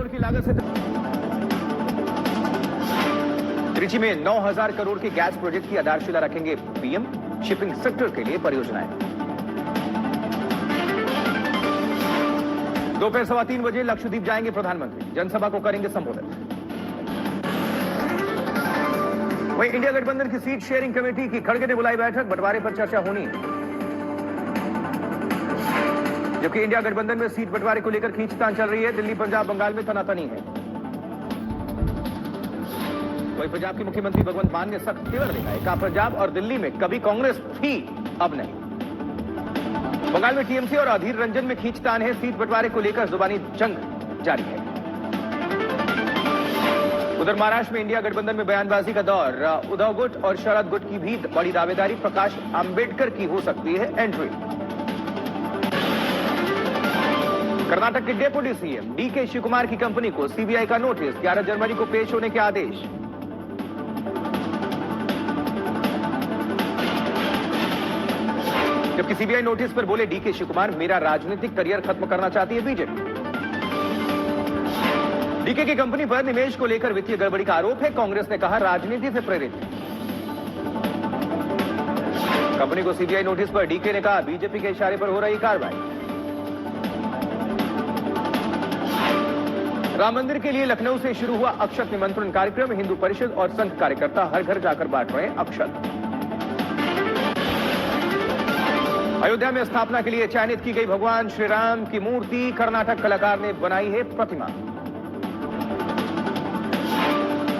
करोड़ की लागत से त्रिची में 9,000 करोड़ के गैस प्रोजेक्ट की आधारशिला रखेंगे पीएम। शिपिंग सेक्टर के लिए परियोजनाएं। दोपहर 3:15 बजे लक्षद्वीप जाएंगे प्रधानमंत्री, जनसभा को करेंगे संबोधित। वहीं इंडिया गठबंधन की सीट शेयरिंग कमेटी की खड़गे ने बुलाई बैठक, बंटवारे पर चर्चा होनी है। जबकि इंडिया गठबंधन में सीट बंटवारे को लेकर खींचतान चल रही है, दिल्ली पंजाब बंगाल में तनातनी है। वहीं पंजाब के मुख्यमंत्री भगवंत मान ने सख्त तेवर दिखाए, कहा पंजाब और दिल्ली में कभी कांग्रेस थी, अब नहीं। बंगाल में टीएमसी और अधीर रंजन में खींचतान है, सीट बंटवारे को लेकर जुबानी जंग जारी है। उधर महाराष्ट्र में इंडिया गठबंधन में बयानबाजी का दौर, उद्धव गुट और शरद गुट की भी बड़ी दावेदारी, प्रकाश आंबेडकर की हो सकती है एंट्री। कर्नाटक के डेप्यूटी सीएम डीके शिवकुमार की कंपनी को सीबीआई का नोटिस, 11 जनवरी को पेश होने के आदेश। जबकि सीबीआई नोटिस पर बोले डीके शिवकुमार, मेरा राजनीतिक करियर खत्म करना चाहती है बीजेपी। डीके की कंपनी पर निवेश को लेकर वित्तीय गड़बड़ी का आरोप है, कांग्रेस ने कहा राजनीति से प्रेरित। कंपनी को सीबीआई नोटिस पर डीके ने कहा बीजेपी के इशारे पर हो रही कार्रवाई। राम मंदिर के लिए लखनऊ से शुरू हुआ अक्षत निमंत्रण कार्यक्रम, हिंदू परिषद और संघ कार्यकर्ता हर घर जाकर बांट रहे हैं अक्षत। अयोध्या में स्थापना के लिए चयनित की गई भगवान श्री राम की मूर्ति, कर्नाटक कलाकार ने बनाई है प्रतिमा।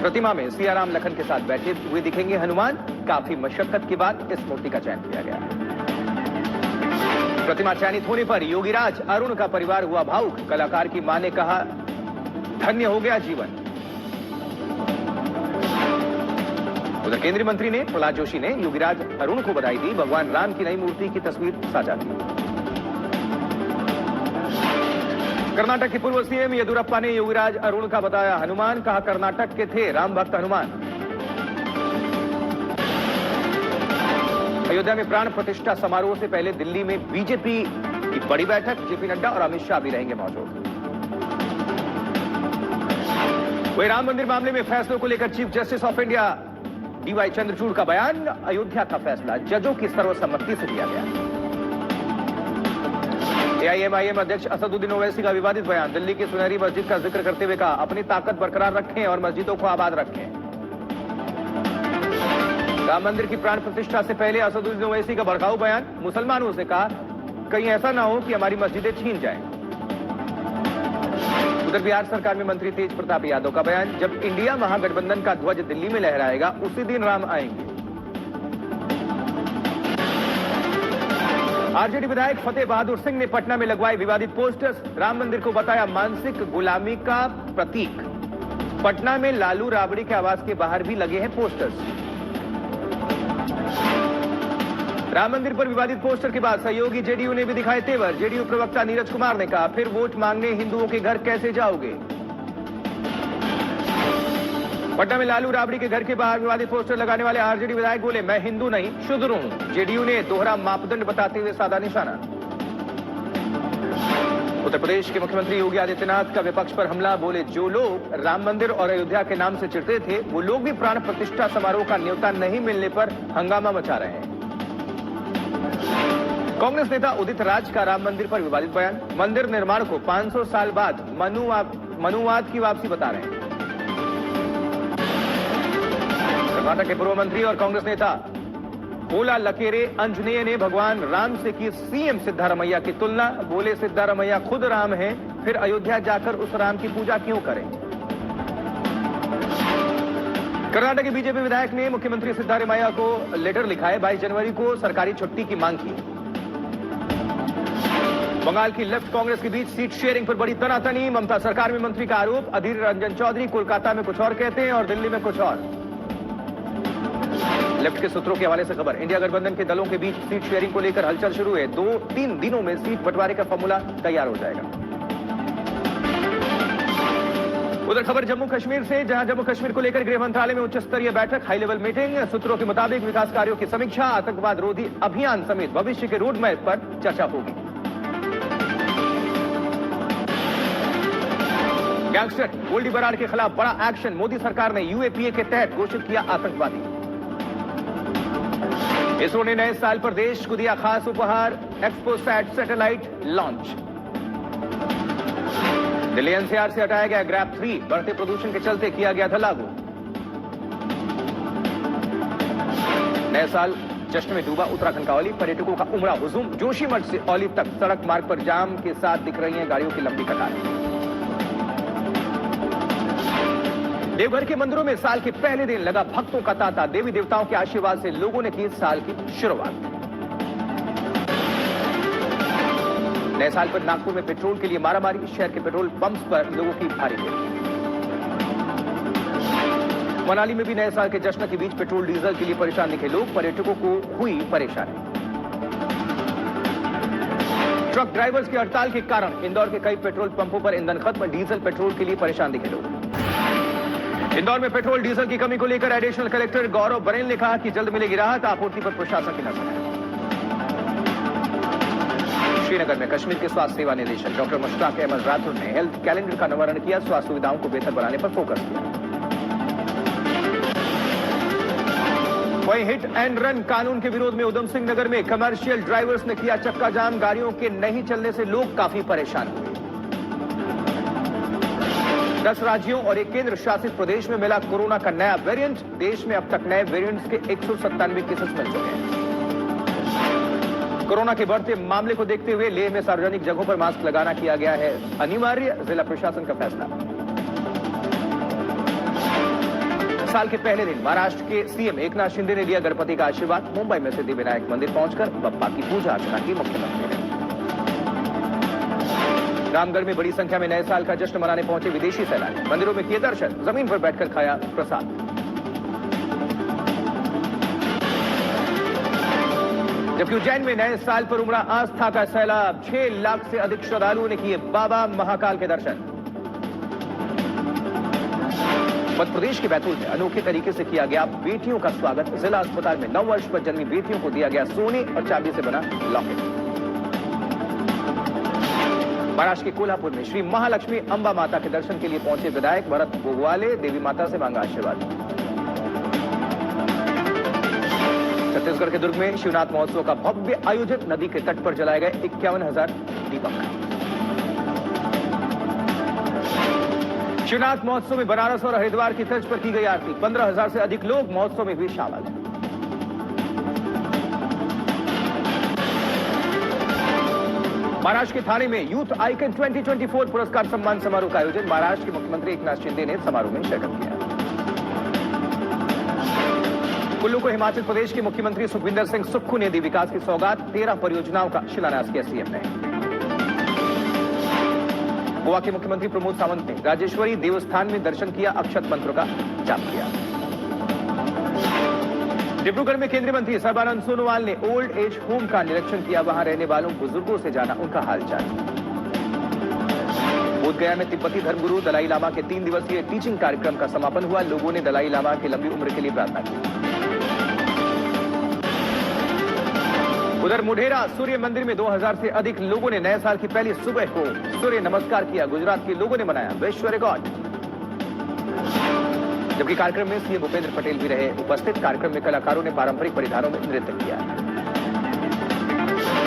प्रतिमा में सियाराम लखन के साथ बैठे हुए दिखेंगे हनुमान, काफी मशक्कत के बाद इस मूर्ति का चयन किया गया। प्रतिमा चयनित होने पर योगीराज अरुण का परिवार हुआ भावुक, कलाकार की मां ने कहा धन्य हो गया जीवन। उधर केंद्रीय मंत्री ने प्रहलाद जोशी ने योगीराज अरुण को बधाई दी, भगवान राम की नई मूर्ति की तस्वीर साझा की। कर्नाटक के पूर्व सीएम येदियुरप्पा ने योगीराज अरुण का बताया हनुमान, कहा कर्नाटक के थे राम भक्त हनुमान। अयोध्या में प्राण प्रतिष्ठा समारोह से पहले दिल्ली में बीजेपी की बड़ी बैठक, जेपी नड्डा और अमित शाह भी रहेंगे मौजूद। वहीं राम मंदिर मामले में फैसलों को लेकर chief justice of India DY Chandrachud का बयान, अयोध्या का फैसला जजों की सर्वसम्मति से लिया गया। एआईएमआईएम अध्यक्ष असदुद्दीन ओवैसी का विवादित बयान, दिल्ली की सुनहरी मस्जिद का जिक्र करते हुए कहा अपनी ताकत बरकरार रखें और मस्जिदों को आबाद रखें। राम मंदिर की प्राण प्रतिष्ठा से पहले असदुद्दीन ओवैसी का भड़काऊ बयान, मुसलमानों से कहा कहीं ऐसा ना हो कि हमारी मस्जिदें छीन जाएं। उधर बिहार सरकार में मंत्री तेज प्रताप यादव का बयान, जब इंडिया महागठबंधन का ध्वज दिल्ली में लहराएगा उसी दिन राम आएंगे। आरजेडी विधायक फतेह बहादुर सिंह ने पटना में लगवाए विवादित पोस्टर्स, राम मंदिर को बताया मानसिक गुलामी का प्रतीक। पटना में लालू राबड़ी के आवास के बाहर भी लगे हैं पोस्टर्स। राम मंदिर पर विवादित पोस्टर के बाद सहयोगी जेडीयू ने भी दिखाए तेवर, जेडीयू प्रवक्ता नीरज कुमार ने कहा फिर वोट मांगने हिंदुओं के घर कैसे जाओगे। पटना में लालू राबड़ी के घर के बाहर विवादित पोस्टर लगाने वाले आरजेडी विधायक बोले मैं हिंदू नहीं शूद्र हूं, जेडीयू ने दोहरा मापदंड बताते हुए साधा निशाना। उत्तर प्रदेश के मुख्यमंत्री योगी आदित्यनाथ का विपक्ष पर हमला, बोले जो लोग राम मंदिर और अयोध्या के नाम से चिढ़ते थे वो लोग भी प्राण प्रतिष्ठा समारोह का न्योता नहीं मिलने पर हंगामा मचा रहे हैं। कांग्रेस नेता उदित राज का राम मंदिर पर विवादित बयान, मंदिर निर्माण को 500 साल बाद मनुवाद की वापसी बता रहे हैं। कर्नाटक के पूर्व मंत्री और कांग्रेस नेता कोला लकेरे अंजनेय ने भगवान राम से की सीएम सिद्धारमैया की तुलना, बोले सिद्धारमैया खुद राम हैं, फिर अयोध्या जाकर उस राम की पूजा क्यों करें। कर्नाटक के बीजेपी विधायक ने मुख्यमंत्री सिद्धारमैया को लेटर लिखा है, 22 जनवरी को सरकारी छुट्टी की मांग की। बंगाल की लेफ्ट कांग्रेस के बीच सीट शेयरिंग पर बड़ी तनातनी, ममता सरकार में मंत्री का आरोप, अधीर रंजन चौधरी कोलकाता में कुछ और कहते हैं और दिल्ली में कुछ और। लेफ्ट के सूत्रों के हवाले से खबर, इंडिया गठबंधन के दलों के बीच सीट शेयरिंग को लेकर हलचल शुरू है, 2-3 दिनों में सीट बंटवारे का फॉर्मूला तैयार हो जाएगा। उधर खबर जम्मू कश्मीर से, जहां जम्मू कश्मीर को लेकर गृह मंत्रालय में उच्च स्तरीय बैठक, हाई लेवल मीटिंग, सूत्रों के मुताबिक विकास कार्यों की समीक्षा, आतंकवाद रोधी अभियान समेत भविष्य के रोड मैप पर चर्चा होगी। गैंगस्टर गोल्डी बराड़ के खिलाफ बड़ा एक्शन, मोदी सरकार ने यूएपीए के तहत घोषित किया आतंकवादी। इसरो ने नए साल पर देश को दिया खास उपहार, XPoSat satellite launch. Delhi NCR से हटाया गया ग्रैब 3, बढ़ते प्रदूषण के चलते किया गया था लागू। नए साल जश्न में डूबा उत्तराखंड का ओलिव, पर्यटकों का उमड़ा हुजूम। जोशीमठ से ओलिव तक सड़क मार्ग पर जाम के साथ दिख रही हैं गाड़ियों की लंबी कतारें। देवघर के मंदिरों में साल के पहले दिन लगा भक्तों का तांता, देवी देवताओं के आशीर्वाद से लोगों ने की साल की शुरुआत। नए साल पर नागपुर में पेट्रोल के लिए मारामारी, शहर के पेट्रोल पंप्स पर लोगों की भारी भीड़। मनाली में भी नए साल के जश्न के बीच पेट्रोल डीजल के लिए परेशान दिखे लोग, पर्यटकों को हुई परेशानी। ट्रक ड्राइवर्स की हड़ताल के कारण इंदौर के कई पेट्रोल पंपों पर ईंधन खत्म, डीजल पेट्रोल के लिए परेशान दिखे लोग। इंदौर में पेट्रोल डीजल की कमी को लेकर एडिशनल कलेक्टर गौरव बरेल ने कहा कि जल्द मिलेगी राहत, आपूर्ति पर प्रशासन की नजर है। श्रीनगर में कश्मीर के स्वास्थ्य सेवा निदेशक डॉक्टर मुश्ताक अहमद राठौर ने हेल्थ कैलेंडर का अनावरण किया, स्वास्थ्य सुविधाओं को बेहतर बनाने पर फोकस किया। वहीं हिट एंड रन कानून के विरोध में उधम सिंह नगर में कमर्शियल ड्राइवर्स ने किया चक्का जाम, गाड़ियों के नहीं चलने से लोग काफी परेशान हुए। 10 राज्यों और एक केंद्र शासित प्रदेश में मिला कोरोना का नया वेरिएंट, देश में अब तक नए वेरिएंट्स के 197 केसेस मिल चुके हैं। कोरोना के बढ़ते मामले को देखते हुए लेह में सार्वजनिक जगहों पर मास्क लगाना किया गया है अनिवार्य, जिला प्रशासन का फैसला। साल के पहले दिन महाराष्ट्र के सीएम एकनाथ शिंदे ने लिया गणपति का आशीर्वाद, मुंबई में सिद्धिविनायक मंदिर पहुंचकर बप्पा की पूजा अर्चना की मुख्यमंत्री ने। रामगढ़ में बड़ी संख्या में नए साल का जश्न मनाने पहुंचे विदेशी सैलानी, मंदिरों में किए दर्शन, जमीन पर बैठकर खाया प्रसाद। जबकि उज्जैन में नए साल पर उमड़ा आस्था का सैलाब, 6 लाख से अधिक श्रद्धालुओं ने किए बाबा महाकाल के दर्शन। मध्य प्रदेश के बैतूल में अनोखे तरीके से किया गया बेटियों का स्वागत, जिला अस्पताल में 9 वर्ष पर जन्मी बेटियों को दिया गया सोने और चांदी से बना लॉकेट। महाराष्ट्र के कोल्हापुर में श्री महालक्ष्मी अंबा माता के दर्शन के लिए पहुंचे विधायक भरत गोगवाले, देवी माता से मांगा आशीर्वाद। छत्तीसगढ़ के दुर्ग में शिवनाथ महोत्सव का भव्य आयोजन, नदी के तट पर जलाए गए 51,000 दीपक। शिवनाथ महोत्सव में बनारस और हरिद्वार की तर्ज पर की गई आरती, 15,000 से अधिक लोग महोत्सव में हुए शामिल। महाराष्ट्र के थाने में यूथ आइकन 2024 पुरस्कार सम्मान समारोह का आयोजन, महाराष्ट्र के मुख्यमंत्री एकनाथ शिंदे ने समारोह में शिरकत किया। कुल्लू को हिमाचल प्रदेश के मुख्यमंत्री सुखविंदर सिंह सुक्खू ने दी विकास की सौगात, 13 परियोजनाओं का शिलान्यास किया सीएम ने। गोवा के मुख्यमंत्री प्रमोद सावंत ने राजेश्वरी देवस्थान में दर्शन किया, अक्षत मंत्र का जाप किया। डिब्रूगढ़ में केंद्रीय मंत्री सर्बानंद सोनोवाल ने ओल्ड एज होम का निरीक्षण किया, वहां रहने वालों बुजुर्गों से जाना उनका हालचाल। बोधगया में तिब्बती धर्मगुरु दलाई लामा के 3 दिवसीय टीचिंग कार्यक्रम का समापन हुआ, लोगों ने दलाई लामा की लंबी उम्र के लिए प्रार्थना की। उधर मुढेरा सूर्य मंदिर में 2000 से अधिक लोगों ने नए साल की पहली सुबह को सूर्य नमस्कार किया, गुजरात के लोगों ने बनाया विश्व रिकॉर्ड। जबकि कार्यक्रम में सीएम भूपेंद्र पटेल भी रहे उपस्थित, कार्यक्रम में कलाकारों ने पारंपरिक परिधानों में नृत्य किया।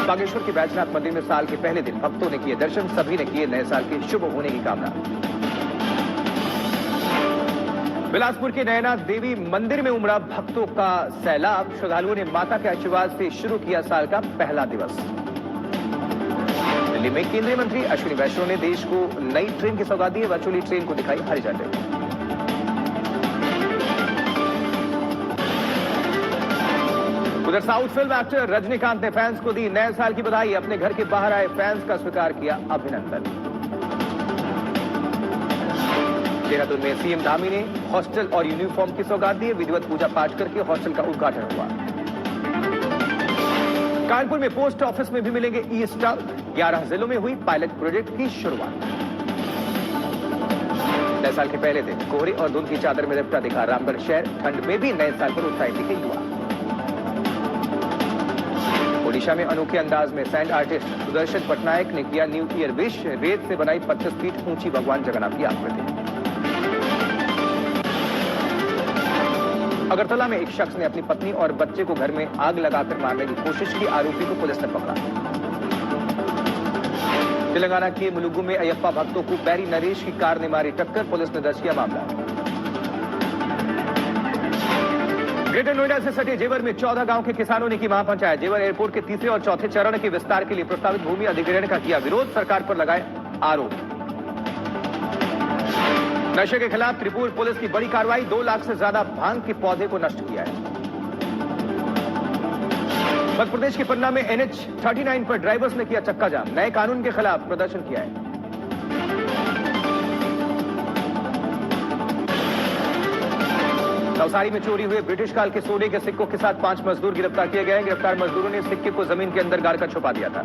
बागेश्वर के बैजनाथ मंदिर में साल के पहले दिन भक्तों ने किए दर्शन, सभी ने किए नए साल के शुभ होने की कामना। बिलासपुर के नयनाथ देवी मंदिर में उमड़ा भक्तों का सैलाब, श्रद्धालुओं ने माता के आशीर्वाद से शुरू किया साल का पहला दिवस। दिल्ली में केंद्रीय मंत्री अश्विनी वैष्णव ने देश को नई ट्रेन की सौगात दी, वर्चुअली ट्रेन को दिखाई हरी झंडी। उधर साउथ फिल्म एक्टर रजनीकांत ने फैंस को दी नए साल की बधाई, अपने घर के बाहर आए फैंस का स्वीकार किया अभिनंदन। देहरादून में सीएम धामी ने हॉस्टल और यूनिफॉर्म की सौगात दी, विधिवत पूजा पाठ करके हॉस्टल का उद्घाटन हुआ। कानपुर में पोस्ट ऑफिस में भी मिलेंगे ई स्टाम्प, 11 जिलों में हुई पायलट प्रोजेक्ट की शुरुआत। नए साल के पहले दिन कोहरे और धुंध की चादर में लिपटा दिखा रामगढ़ शहर, ठंड में भी नए साल पर उत्साहित दिखे युवा। ओडिशा में अनोखे अंदाज में सैंड आर्टिस्ट सुदर्शन पटनायक ने किया न्यू ईयर विश। रेत से बनाई 25 फीट ऊंची भगवान जगन्नाथ की आकृति। अगरतला में एक शख्स ने अपनी पत्नी और बच्चे को घर में आग लगाकर मारने की कोशिश की। आरोपी को पुलिस ने पकड़ा। तेलंगाना के मुलुगु में अयप्पा भक्तों को बैरी नरेश की कार ने मारी टक्कर। पुलिस ने दर्ज किया मामला। ग्रेटर नोएडा से सटे जेवर में 14 गांव के किसानों ने की महापंचायत। जेवर एयरपोर्ट के तीसरे और चौथे चरण के विस्तार के लिए प्रस्तावित भूमि अधिग्रहण का किया विरोध। सरकार पर लगाए आरोप। नशे के खिलाफ त्रिपुर पुलिस की बड़ी कार्रवाई। 2 लाख से ज्यादा भांग के पौधे को नष्ट किया है। मध्य प्रदेश के पन्ना में NH 39 पर ड्राइवर्स ने किया चक्का जाम। नए कानून के खिलाफ प्रदर्शन किया है। नवसारी में चोरी हुए ब्रिटिश काल के सोने के सिक्कों के साथ 5 मजदूर गिरफ्तार किए गए। गिरफ्तार मजदूरों ने सिक्के को जमीन के अंदर गाड़कर छुपा दिया था।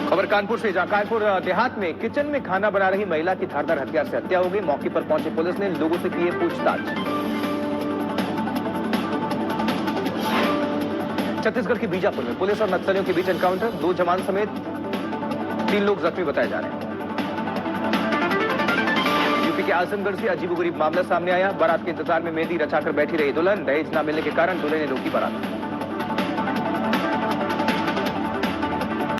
खबर कानपुर से, जहां कानपुर देहात में किचन में खाना बना रही महिला की धारदार हथियार से हत्या हो गई। मौके पर पहुंची पुलिस ने लोगों से की पूछताछ। छत्तीसगढ़ के बीजापुर में पुलिस और नक्सलियों के बीच एनकाउंटर। 2 जवान समेत 3 लोग जख्मी बताए जा रहे हैं। यूपी के आजमगढ़ से अजीबोगरीब मामला सामने आया। बारात के इंतजार में मेहंदी रचाकर बैठी रही दुल्हन। दहेज न मिलने के कारण दूल्हे ने रोकी बारात।